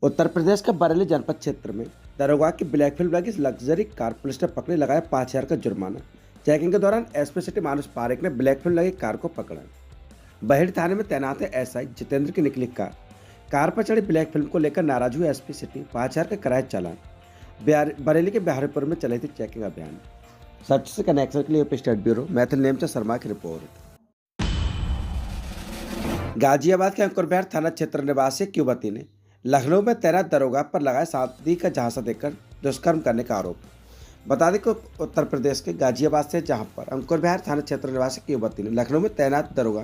उत्तर प्रदेश के बरेली जनपद क्षेत्र में दरोगा की ब्लैक फिल्म लगी लग्जरी कार पुलिस ने पकड़ी, लगाया 5,000 का जुर्माना। चेकिंग के दौरान एसपी सिटी मानुष पारेख ने ब्लैक फिल्म लगी कार को पकड़ा। बहेड़ी थाने में तैनात है एसआई जितेंद्र की निकली कार पर चढ़ी ब्लैक फिल्म को लेकर नाराज हुए एसपी सिटी। 5,000 का किराया चालान। बरेली के बिहारीपुर में चली थी चेकिंग अभियान। सच से कनेक्शन के लिए यूपी स्टेट ब्यूरो मैथिल नेमचा शर्मा की रिपोर्ट। गाजियाबाद के अंकुर बिहार थाना क्षेत्र निवासी एक युवती ने लखनऊ में तैनात दरोगा पर लगाया शादी का झांसा देकर दुष्कर्म करने का आरोप। बता दें कि उत्तर प्रदेश के गाजियाबाद से जहां पर अंकुर बिहार थाना क्षेत्र निवासी की युवती ने लखनऊ में तैनात दरोगा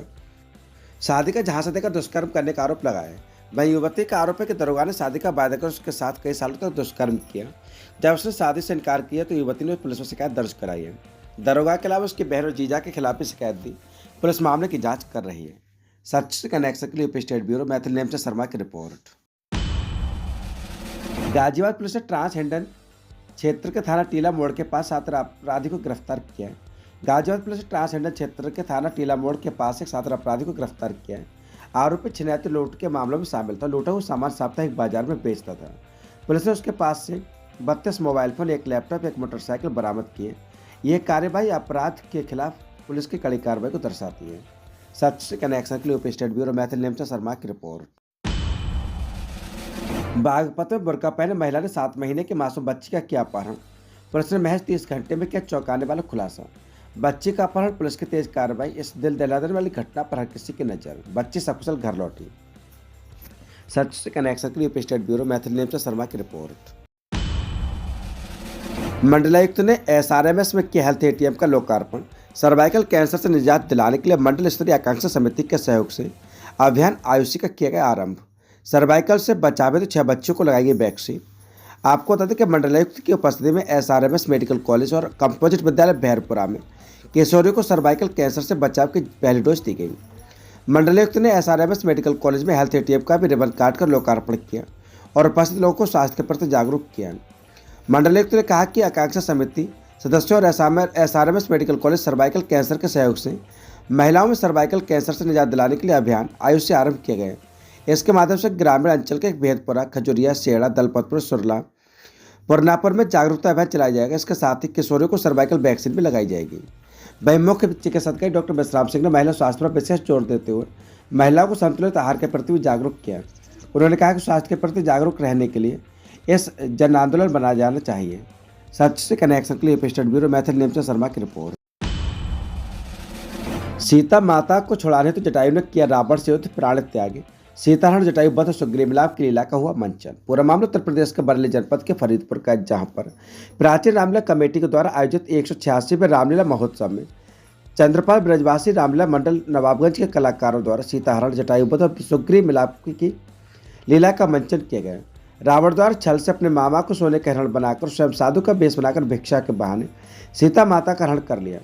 शादी का झांसा देकर दुष्कर्म करने का आरोप लगाया है। वहीं युवती का आरोप है कि दरोगा ने शादी का वायदा कर उसके साथ कई सालों तक दुष्कर्म किया। जब उसने शादी से इनकार किया तो युवती ने पुलिस में शिकायत दर्ज कराई है। दरोगा के अलावा उसकी बहन और जीजा के खिलाफ भी शिकायत दी। पुलिस मामले की जाँच कर रही है। सच से कनेक्शन के लिए यूपी स्टेट ब्यूरो मैथिल नेमचा शर्मा की रिपोर्ट। गाजियाबाद पुलिस ने ट्रांसजेंडर क्षेत्र के थाना टीला मोड़ के पास 7 अपराधी को गिरफ्तार किया है। गाजियाबाद पुलिस ने ट्रांसजेंडर क्षेत्र के थाना टीला मोड़ के पास एक 7 अपराधी को गिरफ्तार किया है। आरोपी छिनैती लूट के मामलों में शामिल था। लूटा हुआ सामान साप्ताहिक बाजार में बेचता था। पुलिस ने उसके पास से 32 मोबाइल फोन, एक लैपटॉप, एक मोटरसाइकिल बरामद किए। यह कार्यवाही अपराध के खिलाफ पुलिस की कड़ी कार्रवाई को दर्शाती है। सच से कनेक्शन के लिए यूपी स्टेट ब्यूरो मैथिल नेमचा शर्मा की रिपोर्ट। बागपत में बुर्का पहने महिला ने 7 महीने के मासूम बच्ची का किया अपहरण। पुलिस ने महज 30 घंटे में किया चौंकाने वाला खुलासा। बच्ची का अपहरण, पुलिस की तेज कार्रवाई। इस दिल दहला देने वाली घटना पर हर किसी की नजर। बच्ची सकुशल घर लौटी। सच से कनेक्शन के लिए यूपी स्टेट ब्यूरो मैथिल नेमचा शर्मा की रिपोर्ट। मंडलायुक्त ने एसआरएमएस में किया हेल्थ एटीएम का लोकार्पण। सर्वाइकल कैंसर से निजात दिलाने के लिए मंडल स्तरीय आकांक्षा समिति के सहयोग से अभियान आयुषी का किया गया आरंभ। सर्वाइकल से बचावे तो 6 बच्चों को लगाई गई वैक्सीन। आपको बता दें कि मंडलायुक्त की उपस्थिति में एसआरएमएस मेडिकल कॉलेज और कंपोजिट विद्यालय बहरपुरा में किशोरियों को सर्वाइकल कैंसर से बचाव की पहली डोज दी गई। मंडलायुक्त ने एसआरएमएस मेडिकल कॉलेज में हेल्थ एटीएम का भी रिबन काटकर लोकार्पण किया और उपस्थित लोगों को स्वास्थ्य के प्रति जागरूक किया। मंडलायुक्त ने कहा कि आकांक्षा समिति सदस्यों और SRMS medical college cervical cancer के सहयोग से महिलाओं में सर्वाइकल कैंसर से निजात दिलाने के लिए अभियान आयुष से आरंभ किया गया। इसके माध्यम से ग्रामीण अंचल के भेदपुरा, खजुरिया, सेड़ा, दलपतपुर, सुरला, पुरनापुर में जागरूकता अभियान चलाया जाएगा। इसके साथ ही किशोरियों को सर्वाइकल वैक्सीन भी लगाई जाएगी। वहीं मुख्य चिकित्सक डॉक्टर विश्राम सिंह ने महिला स्वास्थ्य पर विशेष जोर देते हुए महिलाओं को संतुलित आहार के प्रति भी जागरूक किया। उन्होंने कहा कि स्वास्थ्य के प्रति जागरूक रहने के लिए इस जन आंदोलन बनाया जाना चाहिए। सच से कनेक्शन के लिए यूपी स्टेट ब्यूरो मैथिल नेमचा शर्मा की रिपोर्ट। सीता माता को छुड़ाने तो जटायु ने किया रावण से युद्ध, प्राण त्यागे। सीताहरण जटायु वध सुग्रीव मिलाप की लीला का हुआ मंचन। पूरा मामला उत्तर प्रदेश के बरेली जनपद के फरीदपुर का, जहां पर प्राचीन रामलीला कमेटी के द्वारा आयोजित 186वें रामलीला महोत्सव में चंद्रपाल ब्रजवासी रामलीला मंडल नवाबगंज के कलाकारों द्वारा सीताहरण, जटायु वध और सुग्रीव मिलाप की लीला का मंचन किया गया। रावण द्वारा छल से अपने मामा को सोने का हरण बनाकर स्वयं साधु का वेश बनाकर भिक्षा के बहाने सीता माता का हरण कर लिया।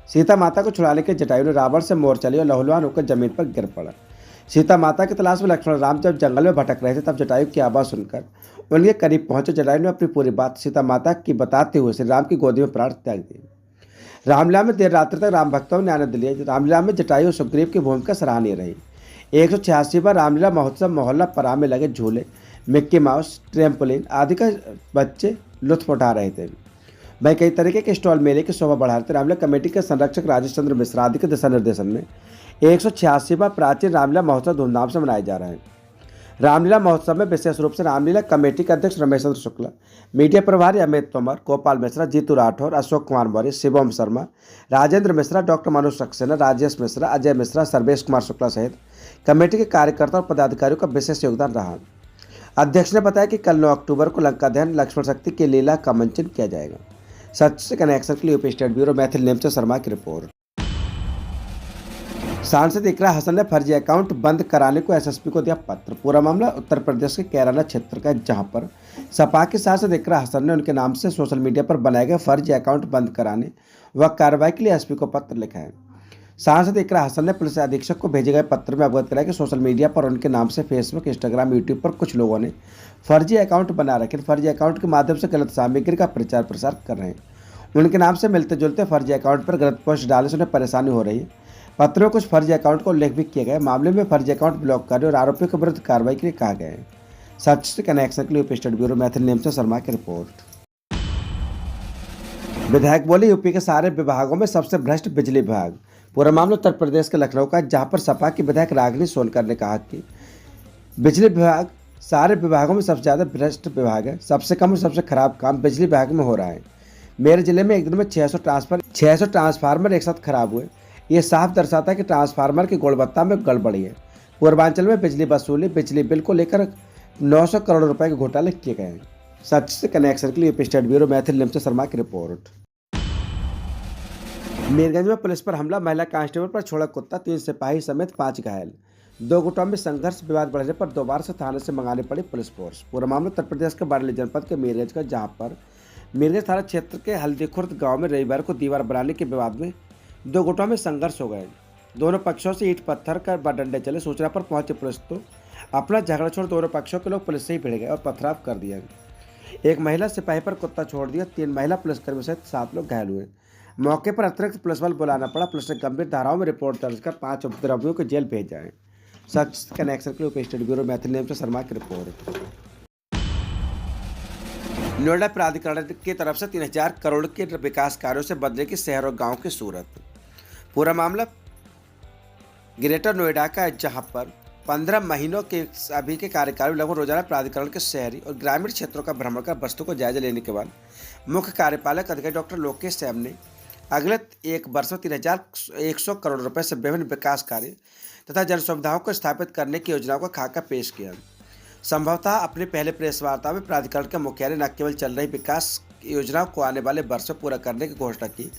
सीता माता को छुड़ाने के जटायु ने रावण से मोर्चा लिया और लहूलुहान होकर जमीन पर गिर पड़ा। सीता माता की तलाश में लक्ष्मण राम जब जंगल में भटक रहे थे, तब जटायु की आवाज़ सुनकर उनके करीब पहुंचे जटायु ने अपनी पूरी बात सीता माता की बताते हुए श्री राम की गोदी में प्राण त्याग दिए। रामलीला में देर रात्रि तक राम भक्तों ने आनंद लिया। रामलीला में जटायु और सुग्रीव की भूमिका सराहनीय रही। 186वां रामलीला महोत्सव मोहल्ला परा में लगे झूले, मिक्की माउस, ट्रैम्पोलिन आदि का बच्चे लुत्फ उठा रहे थे। वहीं कई तरीके के स्टॉल मेले की शोभा बढ़ा रहे थे। रामलीला कमेटी के संरक्षक राजेश चंद्र मिश्रा आदि के दिशा निर्देशन में 186वां प्राचीन रामलीला महोत्सव धूमधाम से मनाया जा रहा है। रामलीला महोत्सव में विशेष रूप से रामलीला कमेटी के अध्यक्ष रमेश चंद्र शुक्ला, मीडिया प्रभारी अमित तोमर, गोपाल मिश्रा, जीतू राठौर, अशोक कुमार मौर्य, शिवम शर्मा, राजेंद्र मिश्रा, डॉक्टर मनोज सक्सेना, राजेश मिश्रा, अजय मिश्रा, सर्वेश कुमार शुक्ला सहित कमेटी के कार्यकर्ता और पदाधिकारियों का विशेष योगदान रहा। अध्यक्ष ने बताया कि कल 9 अक्टूबर को लंका दहन लक्ष्मण शक्ति की लीला का मंचन किया जाएगा। सच से कनेक्शन के लिए यूपी स्टेट ब्यूरो मैथिल नेमचा शर्मा की रिपोर्ट। सांसद इकरा हसन ने फर्जी अकाउंट बंद कराने को एसएसपी को दिया पत्र। पूरा मामला उत्तर प्रदेश के कैराना क्षेत्र का, जहां पर सपा के सांसद इकरा हसन ने उनके नाम से सोशल मीडिया पर बनाए गए फर्जी अकाउंट बंद कराने व कार्रवाई के लिए एसपी को पत्र लिखा है। सांसद इकरा हसन ने पुलिस अधीक्षक को भेजे गए पत्र में अवगत कराया कि सोशल मीडिया पर उनके नाम से फेसबुक, इंस्टाग्राम, यूट्यूब पर कुछ लोगों ने फर्जी अकाउंट बना रखे। फर्जी अकाउंट के माध्यम से गलत सामग्री का प्रचार प्रसार कर रहे हैं। उनके नाम से मिलते जुलते फर्जी अकाउंट पर गलत पोस्ट डालने से उन्हें परेशानी हो रही है। पत्र में कुछ फर्जी अकाउंट का उल्लेख भी किया गया। मामले में फर्जी अकाउंट ब्लॉक करने और आरोपियों के विरुद्ध कार्रवाई के लिए कहा गया है। सच से कनेक्शन के लिए यूपी स्टेट ब्यूरो मैथिल नेमचा शर्मा की रिपोर्ट। विधायक बोले यूपी के सारे विभागों में सबसे भ्रष्ट बिजली विभाग। पूरा मामला उत्तर प्रदेश के लखनऊ का, जहां पर सपा की विधायक रागिनी सोनकर ने कहा कि बिजली विभाग सारे विभागों में सबसे ज़्यादा भ्रष्ट विभाग है। सबसे कम और सबसे खराब काम बिजली विभाग में हो रहा है। मेरे जिले में एक दिन में 600 ट्रांसफार्मर एक साथ खराब हुए। ये साफ दर्शाता है कि ट्रांसफार्मर की गुणवत्ता में गड़बड़ी है। पूर्वांचल में बिजली वसूली, बिजली बिल को लेकर 900 करोड़ रुपए के घोटाले किए गए हैं। सच से कनेक्शन के लिए यूपी स्टेट ब्यूरो मैथिल नेमचा शर्मा की रिपोर्ट। मीरगंज में पुलिस पर हमला, महिला कांस्टेबल पर छोड़ा कुत्ता, 3 सिपाही समेत 5 घायल। 2 गुटों में संघर्ष, विवाद बढ़ने पर दोबारा से थाने से मंगानी पड़ी पुलिस फोर्स। पूरा मामला उत्तर प्रदेश के बरेली जनपद के मीरगंज का, जहां पर मीरगंज थाना क्षेत्र के हल्दीखुर्द गांव में रविवार को दीवार बनाने के विवाद में 2 गुटों में संघर्ष हो गए। दोनों पक्षों से ईंट पत्थर कर डंडे चले। सूचना पर पहुंचे पुलिस तो अपना झगड़ा छोड़ दोनों पक्षों के लोग पुलिस से ही भिड़ गए और पथराव कर दिया। एक महिला सिपाही पर कुत्ता छोड़ दिया। 3 महिला पुलिसकर्मी सहित 7 लोग घायल हुए। मौके पर अतिरिक्त पुलिस बल बुलाना पड़ा। पुलिस ने गंभीर धाराओं में रिपोर्ट दर्ज कर 5 उपद्रवियों को जेल भेजा है। सच कनेक्शन के लिए स्टेट ब्यूरो मैथिल नेमचा शर्मा की रिपोर्ट। नोएडा प्राधिकरण की तरफ से 3000 करोड़ के विकास कार्यों से बदलेगी शहर और गांव की सूरत। पूरा मामला ग्रेटर नोएडा का है, जहां पर 15 महीनों के अभी के कार्यकाल में लगभग रोजाना प्राधिकरण के शहरी और ग्रामीण क्षेत्रों का भ्रमण कर वस्तु को जायजा लेने के बाद मुख्य कार्यपालक अधिकारी डॉक्टर लोकेश सैम ने अगले 1 वर्ष में 3100 करोड़ रुपए से विभिन्न विकास कार्य तथा जन सुविधाओं को स्थापित करने की योजनाओं का खाका पेश किया। संभवतः अपने पहले प्रेस वार्ता में प्राधिकरण के मुख्यालय न केवल चल रही विकास योजनाओं को आने वाले वर्षों पूरा करने की घोषणा की,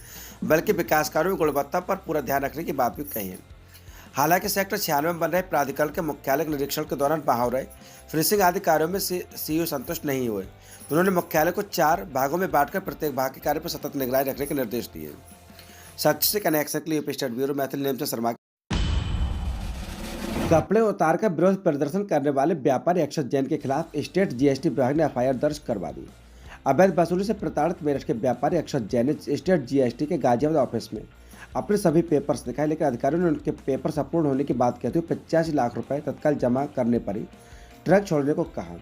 बल्कि विकास कार्यों में गुणवत्ता पर पूरा ध्यान रखने की बात भी कही है। हालांकि सेक्टर 96 में बन रहे प्राधिकरण के मुख्यालय के निरीक्षण के दौरान वहां हो रहे फिनिशिंग आदि कार्यों में सीईओ संतुष्ट नहीं हुए। उन्होंने मुख्यालय को 4 भागों में बांटकर प्रत्येक भाग के कार्य पर सतत निगरानी रखने के निर्देश दिए। सच से कनेक्शन के लिए यूपी स्टेट ब्यूरो मैथिल नेमचा शर्मा। कपड़े उतार कर विरोध प्रदर्शन करने वाले व्यापारी अक्षत जैन के खिलाफ स्टेट जीएसटी विभाग ने एफआईआर दर्ज करवा दी। अवैध वसूली से प्रताड़ित मेरठ के व्यापारी अक्षत जैन ने स्टेट जीएसटी के गाजियाबाद ऑफिस में अपने सभी पेपर्स दिखाए, लेकिन अधिकारियों ने उनके पेपर्स अपूर्ण होने की बात कहते हुए 85 लाख रुपए तत्काल जमा करने पर ही ट्रक छोड़ने को कहा।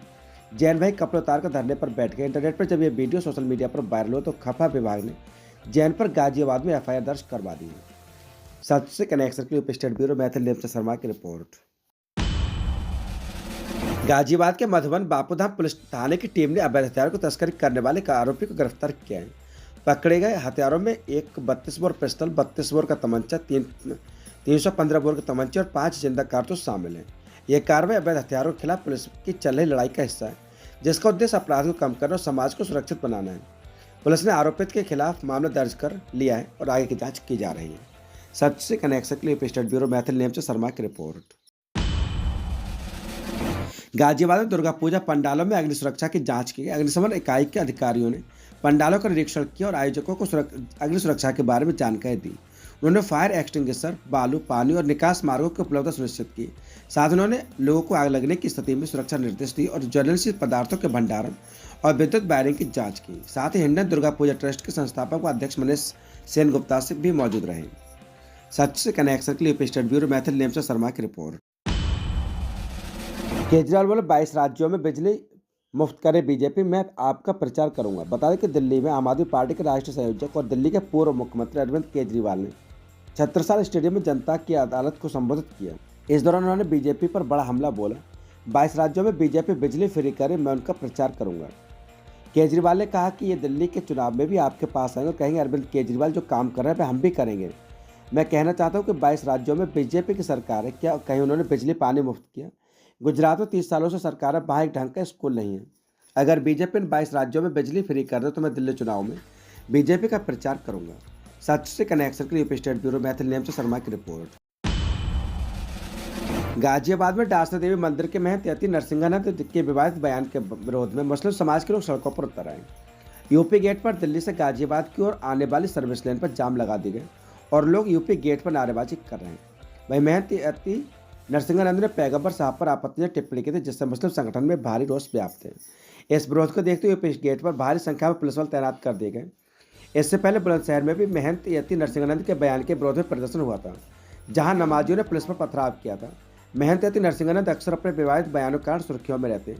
जैन भाई कपड़े उतार कर धरने पर बैठ गए। इंटरनेट पर जब यह वीडियो सोशल मीडिया पर वायरल हो तो खफा विभाग ने जैन पर गाजियाबाद में एफआईआर दर्ज करवा दी है। सच से कनेक्शन के लिए स्टेट ब्यूरो मैथिल नेमचा शर्मा की रिपोर्ट। गाजियाबाद के मधुबन बापूधाम पुलिस थाने की टीम ने अवैध हथियारों को तस्करी करने वाले एक आरोपी को गिरफ्तार किया है। पकड़े गए हथियारों में एक 32 बोर पिस्टल, 32 बोर का तमंचा, 315 बोर का तमंचा और 5 जिंदा कारतूस शामिल हैं। यह कार्रवाई अवैध हथियारों के खिलाफ पुलिस की चल रही लड़ाई का हिस्सा है, जिसका उद्देश्य अपराध को कम करना और समाज को सुरक्षित बनाना है। पुलिस ने आरोपित के खिलाफ मामला दर्ज कर लिया है और आगे की जांच की जा रही है। सच से कनेक्शन के लिए स्टेट ब्यूरो मैथिल नेमचा शर्मा की रिपोर्ट। गाजियाबाद में दुर्गा पूजा पंडालों में अग्नि सुरक्षा की जांच की गई। अग्निशमन इकाई के अधिकारियों ने पंडालों का निरीक्षण किया और आयोजकों को अग्नि सुरक्षा के बारे में जानकारी दी। उन्होंने फायर एक्सटिंग्विशर, बालू, पानी और निकास मार्गों की उपलब्धता सुनिश्चित की। साथ उन्होंने लोगों को आग लगने की स्थिति में सुरक्षा निर्देश दिए और ज्वलनशील पदार्थों के भंडारण और विद्युत वायरिंग की जांच की। साथ ही हिंडन दुर्गा पूजा ट्रस्ट के संस्थापक व अध्यक्ष मनीष सेन गुप्ता से भी मौजूद रहे। सच से कनेक्शन के लिए स्टेट ब्यूरो मैथिल नेमचा शर्मा की रिपोर्ट। केजरीवाल बोले 22 राज्यों में बिजली मुफ्त करे बीजेपी, मैं आपका प्रचार करूंगा। बता दें कि दिल्ली में आम आदमी पार्टी के राष्ट्रीय संयोजक और दिल्ली के पूर्व मुख्यमंत्री अरविंद केजरीवाल ने छत्रसाल स्टेडियम में जनता की अदालत को संबोधित किया। इस दौरान उन्होंने बीजेपी पर बड़ा हमला बोला। 22 राज्यों में बीजेपी बिजली फ्री करे, मैं उनका प्रचार करूंगा। केजरीवाल ने कहा कि ये दिल्ली के चुनाव में भी आपके पास आएंगे और कहेंगे अरविंद केजरीवाल जो काम कर रहे हैं हम भी करेंगे। मैं कहना चाहता हूँ कि 22 राज्यों में बीजेपी की सरकार है, क्या कहीं उन्होंने बिजली पानी मुफ्त किया? गुजरात में 30 सालों से सरकार है, वहाँ एक ढंग का स्कूल नहीं है। अगर बीजेपी ने 22 राज्यों में बिजली फ्री कर दे तो मैं दिल्ली चुनाव में बीजेपी का प्रचार करूंगा। सच से कनेक्शन के लिए स्टेट ब्यूरो मैथिल नेमचा शर्मा की रिपोर्ट। गाजियाबाद में डासना देवी मंदिर के महंत यति नरसिंहानंद के विवादित बयान के विरोध में मुस्लिम समाज के लोग सड़कों पर उतर आए। यूपी गेट पर दिल्ली से गाजियाबाद की ओर आने वाली सर्विस लेन पर जाम लगा दी गई और लोग यूपी गेट पर नारेबाजी कर रहे हैं। वहीं महंत यति नरसिंहानंद ने पैगंबर साहब पर आपत्तिजनक टिप्पणी की थी, जिससे मुस्लिम संगठन में भारी रोष व्याप्त है। इस विरोध को देखते हुए यूपी गेट पर भारी संख्या में पुलिस बल तैनात कर दिए गए। इससे पहले बुलंदशहर में भी महंत यति नरसिंहानंद के बयान के विरोध में प्रदर्शन हुआ था, जहां नमाजियों ने पुलिस पर पथराव किया था। महंत यति नरसिंहानंद अक्सर अपने विवादित बयानों के कारण सुर्खियों में रहते हैं।